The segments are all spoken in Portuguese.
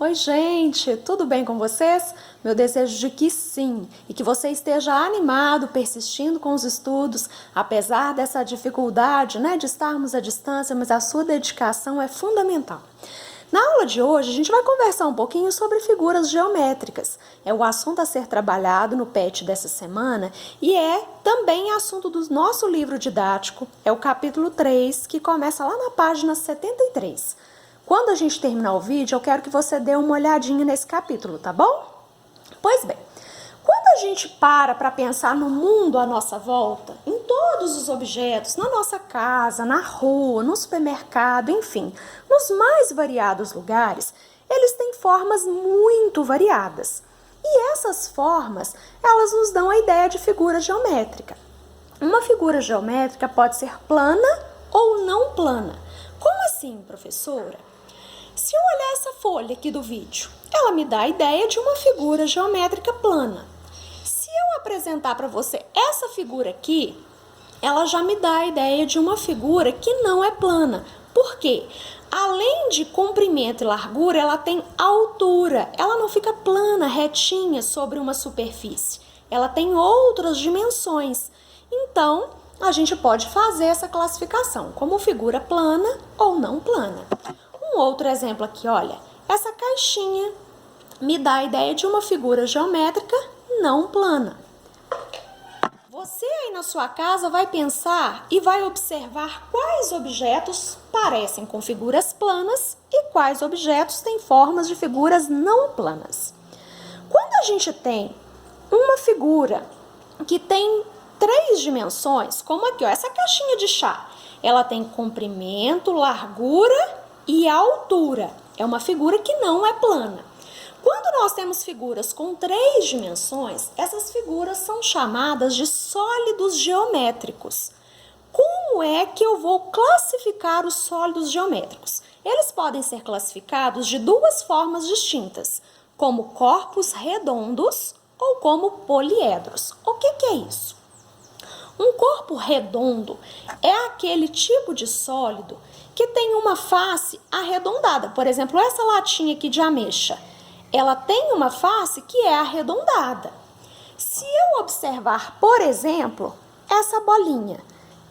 Oi, gente, tudo bem com vocês? Meu desejo de que sim, e que você esteja animado, persistindo com os estudos, apesar dessa dificuldade, de estarmos à distância, mas a sua dedicação é fundamental. Na aula de hoje, a gente vai conversar um pouquinho sobre figuras geométricas. É o assunto a ser trabalhado no PET dessa semana e é também assunto do nosso livro didático, é o capítulo 3, que começa lá na página 73. Quando a gente terminar o vídeo, eu quero que você dê uma olhadinha nesse capítulo, tá bom? Pois bem, quando a gente para pensar no mundo à nossa volta, em todos os objetos, na nossa casa, na rua, no supermercado, enfim, nos mais variados lugares, eles têm formas muito variadas. E essas formas, elas nos dão a ideia de figura geométrica. Uma figura geométrica pode ser plana ou não plana. Como assim, professora? Se eu olhar essa folha aqui do vídeo, ela me dá a ideia de uma figura geométrica plana. Se eu apresentar para você essa figura aqui, ela já me dá a ideia de uma figura que não é plana. Por quê? Além de comprimento e largura, ela tem altura. Ela não fica plana, retinha sobre uma superfície. Ela tem outras dimensões. Então, a gente pode fazer essa classificação como figura plana ou não plana. Um outro exemplo aqui, olha, essa caixinha me dá a ideia de uma figura geométrica não plana. Você aí na sua casa vai pensar e vai observar quais objetos parecem com figuras planas e quais objetos têm formas de figuras não planas. Quando a gente tem uma figura que tem 3 dimensões, como aqui, ó, essa caixinha de chá, ela tem comprimento, largura e altura. É uma figura que não é plana. Quando nós temos figuras com 3 dimensões, essas figuras são chamadas de sólidos geométricos. Como é que eu vou classificar os sólidos geométricos? Eles podem ser classificados de 2 formas distintas, como corpos redondos ou como poliedros. O que é isso? Um corpo redondo é aquele tipo de sólido que tem uma face arredondada. Por exemplo, essa latinha aqui de ameixa, ela tem uma face que é arredondada. Se eu observar, por exemplo, essa bolinha,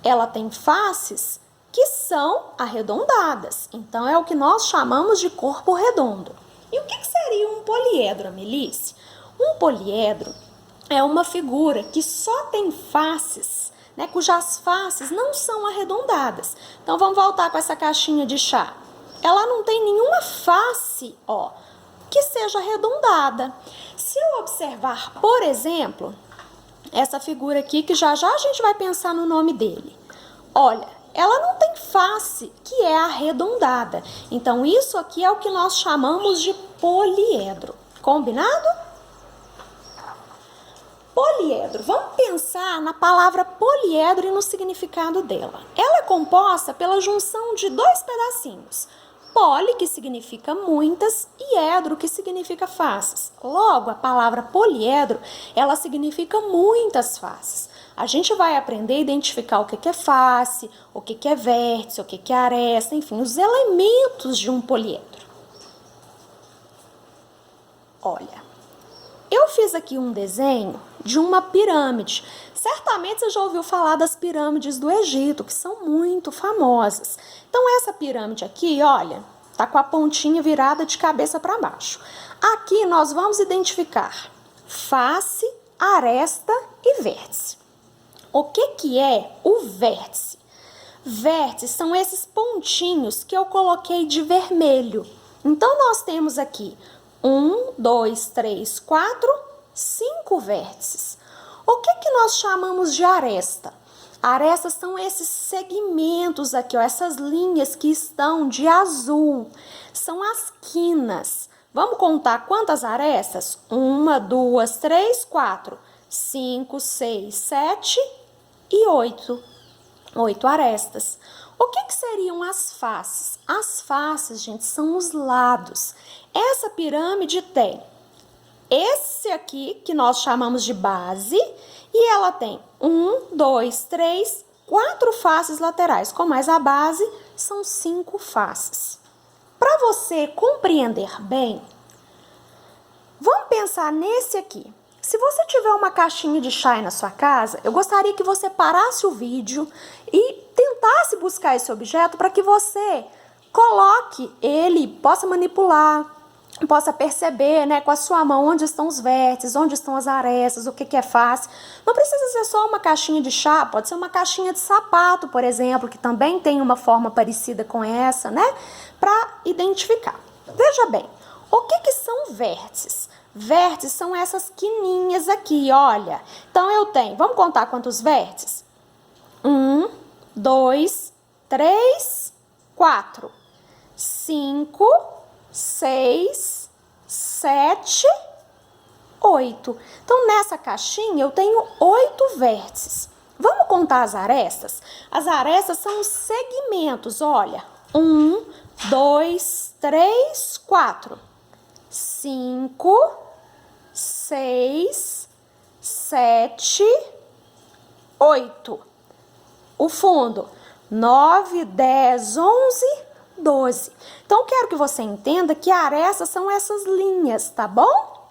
ela tem faces que são arredondadas. Então, é o que nós chamamos de corpo redondo. E o que seria um poliedro, Amelice? Um poliedro é uma figura que só tem faces, cujas faces não são arredondadas. Então, vamos voltar com essa caixinha de chá. Ela não tem nenhuma face, que seja arredondada. Se eu observar, por exemplo, essa figura aqui, que já já a gente vai pensar no nome dele. Olha, ela não tem face que é arredondada. Então, isso aqui é o que nós chamamos de poliedro. Combinado? Poliedro. Vamos pensar na palavra poliedro e no significado dela. Ela é composta pela junção de 2 pedacinhos. Poli, que significa muitas, e edro, que significa faces. Logo, a palavra poliedro, ela significa muitas faces. A gente vai aprender a identificar o que é face, o que é vértice, o que é aresta, enfim, os elementos de um poliedro. Olha, eu fiz aqui um desenho de uma pirâmide. Certamente você já ouviu falar das pirâmides do Egito, que são muito famosas. Então, essa pirâmide aqui, olha, tá com a pontinha virada de cabeça para baixo. Aqui nós vamos identificar face, aresta e vértice. O que é o vértice? Vértices são esses pontinhos que eu coloquei de vermelho. Então, nós temos aqui 1, 2, 3, 4, 5 vértices. O que nós chamamos de aresta? Arestas são esses segmentos aqui, essas linhas que estão de azul. São as quinas. Vamos contar quantas arestas? 1, 2, 3, 4, 5, 6, 7 e 8. 8 arestas. O que seriam as faces? As faces, gente, são os lados. Essa pirâmide tem esse aqui, que nós chamamos de base, e ela tem 1, 2, 3, 4 faces laterais. Com mais a base, são 5 faces. Para você compreender bem, pensar nesse aqui. Se você tiver uma caixinha de chá aí na sua casa, eu gostaria que você parasse o vídeo e tentasse buscar esse objeto para que você coloque ele, possa manipular, possa perceber, né, com a sua mão onde estão os vértices, onde estão as arestas, o que é face. Não precisa ser só uma caixinha de chá, pode ser uma caixinha de sapato, por exemplo, que também tem uma forma parecida com essa, né, para identificar. Veja bem, o que são vértices? Vértices são essas quininhas aqui, olha. Então, eu tenho, vamos contar quantos vértices? 1, 2, 3, 4, 5, 6, 7, 8. Então, nessa caixinha, eu tenho 8 vértices. Vamos contar as arestas? As arestas são os segmentos, olha. 1, 2, 3, 4. 5, 6, 7, 8. O fundo, 9, 10, 11, 12. Então, quero que você entenda que arestas são essas linhas, tá bom?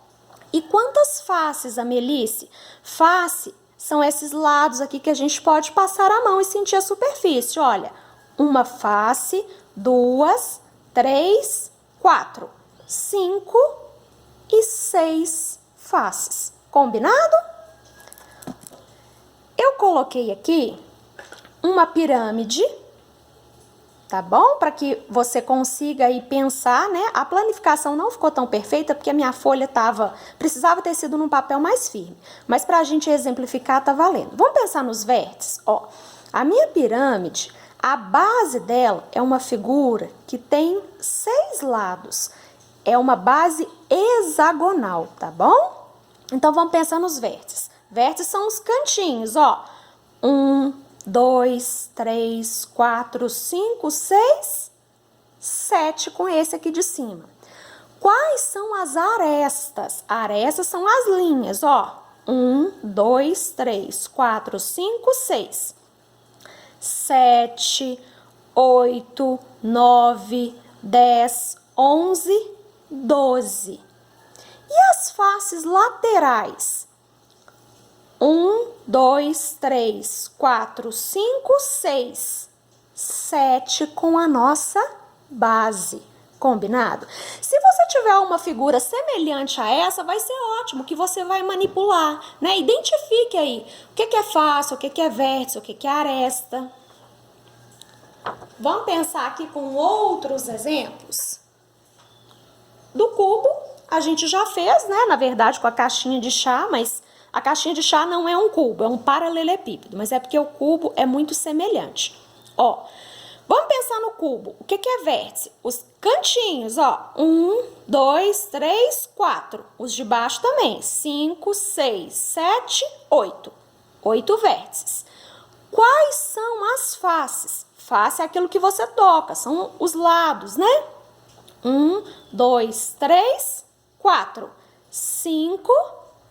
E quantas faces, Amelice? Face são esses lados aqui que a gente pode passar a mão e sentir a superfície. Olha, uma face, 2, 3, 4. 5 e 6 faces. Combinado? Eu coloquei aqui uma pirâmide, tá bom? Para que você consiga aí pensar, né? A planificação não ficou tão perfeita porque a minha folha precisava ter sido num papel mais firme. Mas para a gente exemplificar, tá valendo. Vamos pensar nos vértices? Ó, a minha pirâmide, a base dela é uma figura que tem 6 lados. É uma base hexagonal, tá bom? Então, vamos pensar nos vértices. Vértices são os cantinhos, ó. 1, 2, 3, 4, 5, 6, 7 com esse aqui de cima. Quais são as arestas? Arestas são as linhas, ó. 1, 2, 3, 4, 5, 6. 7, 8, 9, 10, 11, 12. E as faces laterais? 1, 2, 3, 4, 5, 6. 7 com a nossa base. Combinado? Se você tiver uma figura semelhante a essa, vai ser ótimo, que você vai manipular, né? Identifique aí o que é face, o que é vértice, o que é aresta. Vamos pensar aqui com outros exemplos? Do cubo, a gente já fez, né? Na verdade, com a caixinha de chá, mas a caixinha de chá não é um cubo, é um paralelepípedo, mas é porque o cubo é muito semelhante. Ó, vamos pensar no cubo. O que é vértice? Os cantinhos, ó. 1, 2, 3, 4. Os de baixo também. 5, 6, 7, 8. 8 vértices. Quais são as faces? Face é aquilo que você toca, são os lados, né? 1, 2, 3, 4, 5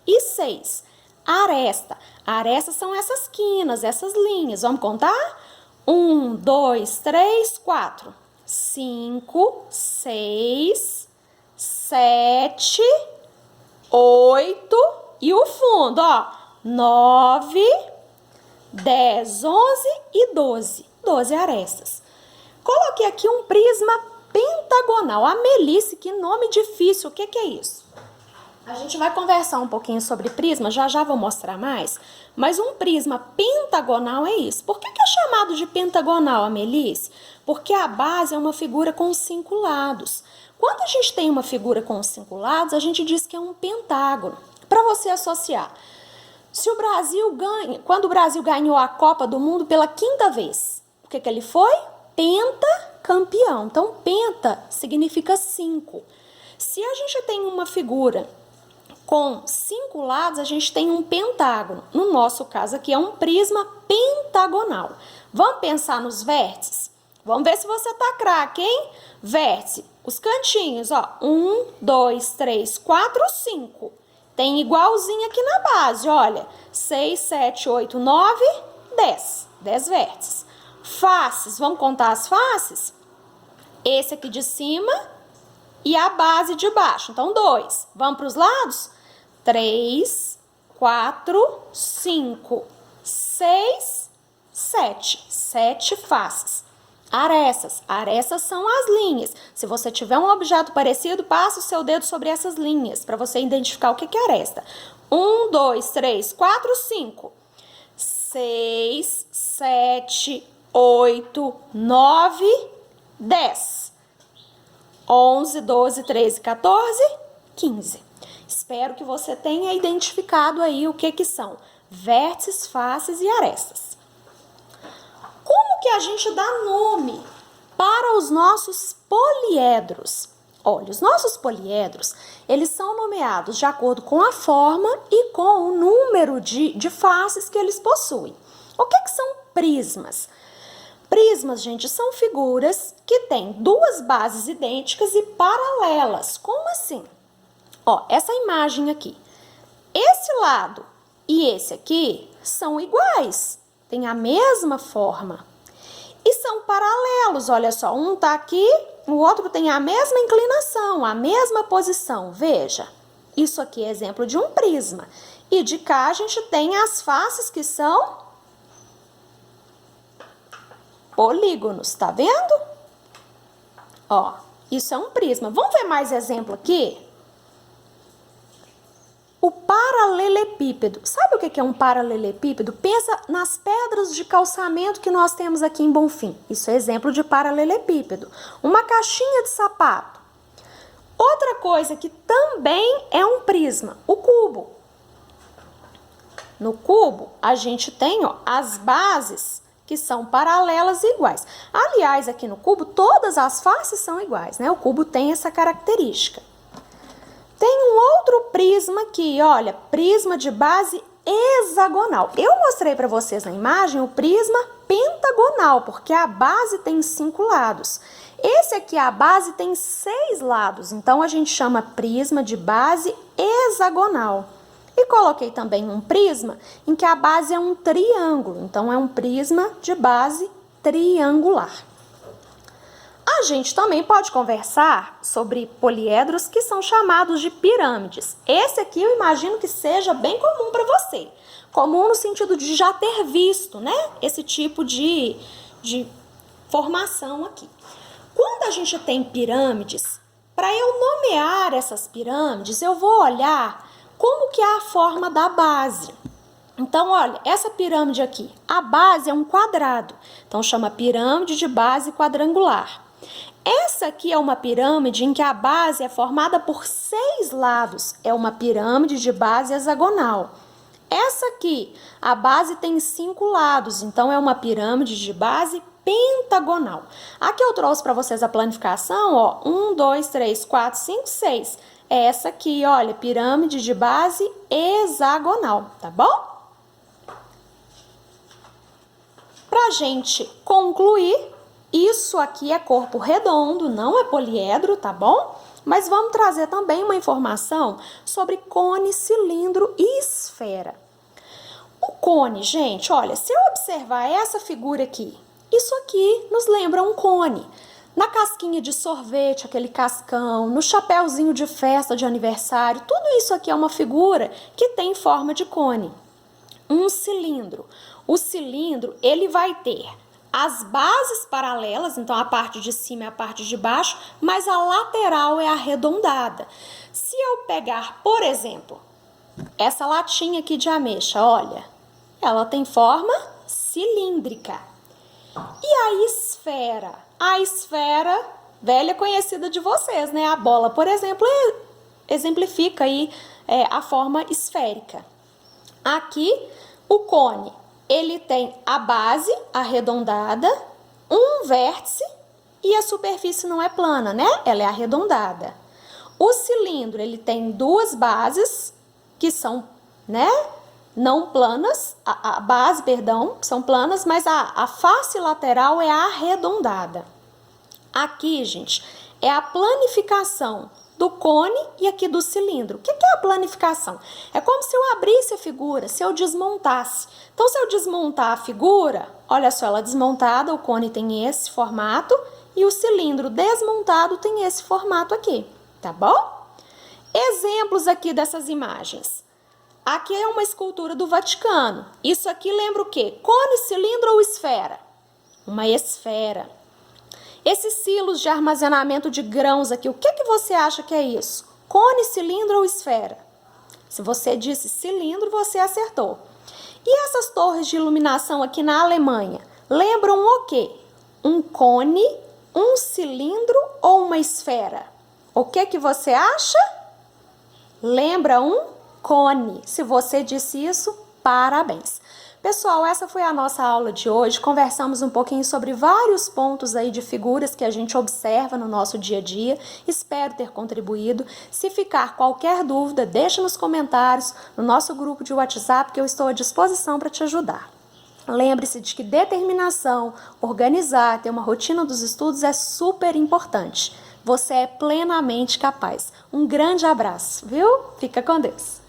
e 6. Aresta. Arestas são essas quinas, essas linhas. Vamos contar? 1, 2, 3, 4, 5, 6, 7, 8 e o fundo, ó. 9, 10, 11 e 12. 12 arestas. Coloquei aqui um prisma pentagonal. Amelice, que nome difícil. O que é isso? A gente vai conversar um pouquinho sobre prisma, já vou mostrar mais. Mas um prisma pentagonal é isso. Por que é chamado de pentagonal, Amelice? Porque a base é uma figura com 5 lados. Quando a gente tem uma figura com 5 lados, a gente diz que é um pentágono. Para você associar. Se o Brasil ganha, quando o Brasil ganhou a Copa do Mundo pela 5ª vez, o que ele foi? Pentacampeão. Então, penta significa 5. Se a gente tem uma figura com 5 lados, a gente tem um pentágono. No nosso caso aqui é um prisma pentagonal. Vamos pensar nos vértices? Vamos ver se você tá craque, hein? Vértice, os cantinhos, ó. 1, 2, 3, 4, 5. Tem igualzinho aqui na base, olha. 6, 7, 8, 9, 10. 10 vértices. Faces, vamos contar as faces? Esse aqui de cima e a base de baixo. Então, 2. Vamos para os lados? 3, 4, 5, 6, 7. 7 faces. Arestas. Arestas são as linhas. Se você tiver um objeto parecido, passa o seu dedo sobre essas linhas para você identificar o que é aresta. 1, 2, 3, 4, 5, 6, 7, 8, 9, 10, 11, 12, 13, 14, 15. Espero que você tenha identificado aí o que são vértices, faces e arestas. Como que a gente dá nome para os nossos poliedros? Olha, os nossos poliedros, eles são nomeados de acordo com a forma e com o número de faces que eles possuem. O que são prismas? Prismas, gente, são figuras que têm duas bases idênticas e paralelas. Como assim? Ó, essa imagem aqui. Esse lado e esse aqui são iguais, têm a mesma forma. E são paralelos, olha só, um tá aqui, o outro tem a mesma inclinação, a mesma posição. Veja, isso aqui é exemplo de um prisma. E de cá a gente tem as faces que são polígonos, tá vendo? Ó, isso é um prisma. Vamos ver mais exemplo aqui? O paralelepípedo. Sabe o que é um paralelepípedo? Pensa nas pedras de calçamento que nós temos aqui em Bonfim. Isso é exemplo de paralelepípedo. Uma caixinha de sapato. Outra coisa que também é um prisma, o cubo. No cubo, a gente tem as bases que são paralelas e iguais. Aliás, aqui no cubo, todas as faces são iguais, né? O cubo tem essa característica. Tem um outro prisma aqui, olha, prisma de base hexagonal. Eu mostrei para vocês na imagem o prisma pentagonal, porque a base tem 5 lados. Esse aqui, a base tem 6 lados, então a gente chama prisma de base hexagonal. E coloquei também um prisma em que a base é um triângulo, então é um prisma de base triangular. A gente também pode conversar sobre poliedros que são chamados de pirâmides. Esse aqui eu imagino que seja bem comum para você. Comum no sentido de já ter visto, né? Esse tipo de formação aqui. Quando a gente tem pirâmides, para eu nomear essas pirâmides, eu vou olhar como que é a forma da base. Então, olha, essa pirâmide aqui, a base é um quadrado. Então, chama pirâmide de base quadrangular. Essa aqui é uma pirâmide em que a base é formada por 6 lados. É uma pirâmide de base hexagonal. Essa aqui, a base tem 5 lados. Então, é uma pirâmide de base pentagonal. Aqui eu trouxe para vocês a planificação, ó. 1, 2, 3, 4, 5, 6. Essa aqui, olha, pirâmide de base hexagonal, tá bom? Pra gente concluir, isso aqui é corpo redondo, não é poliedro, tá bom? Mas vamos trazer também uma informação sobre cone, cilindro e esfera. O cone, gente, olha, se eu observar essa figura aqui, isso aqui nos lembra um cone. Na casquinha de sorvete, aquele cascão, no chapéuzinho de festa de aniversário, tudo isso aqui é uma figura que tem forma de cone. Um cilindro. O cilindro, ele vai ter as bases paralelas, então a parte de cima e a parte de baixo, mas a lateral é arredondada. Se eu pegar, por exemplo, essa latinha aqui de ameixa, olha, ela tem forma cilíndrica. E a esfera? A esfera, velha conhecida de vocês, né? A bola, por exemplo, exemplifica aí a forma esférica. Aqui, o cone, ele tem a base arredondada, um vértice e a superfície não é plana, né? Ela é arredondada. O cilindro, ele tem 2 bases que são, né, não planas, a base, perdão, são planas, mas a face lateral é arredondada. Aqui, gente, é a planificação do cone e aqui do cilindro. O que é a planificação? É como se eu abrisse a figura, se eu desmontasse. Então, se eu desmontar a figura, olha só, ela desmontada, o cone tem esse formato e o cilindro desmontado tem esse formato aqui. tá bom? Exemplos aqui dessas imagens. Aqui é uma escultura do Vaticano. Isso aqui lembra o quê? Cone, cilindro ou esfera? Uma esfera. Esses silos de armazenamento de grãos aqui, o que você acha que é isso? Cone, cilindro ou esfera? Se você disse cilindro, você acertou. E essas torres de iluminação aqui na Alemanha, lembram o quê? Um cone, um cilindro ou uma esfera? O que você acha? Lembra um cone. Se você disse isso, parabéns. Pessoal, essa foi a nossa aula de hoje. Conversamos um pouquinho sobre vários pontos aí de figuras que a gente observa no nosso dia a dia. Espero ter contribuído. Se ficar qualquer dúvida, deixe nos comentários no nosso grupo de WhatsApp que eu estou à disposição para te ajudar. Lembre-se de que determinação, organizar, ter uma rotina dos estudos é super importante. Você é plenamente capaz. Um grande abraço, viu? Fica com Deus.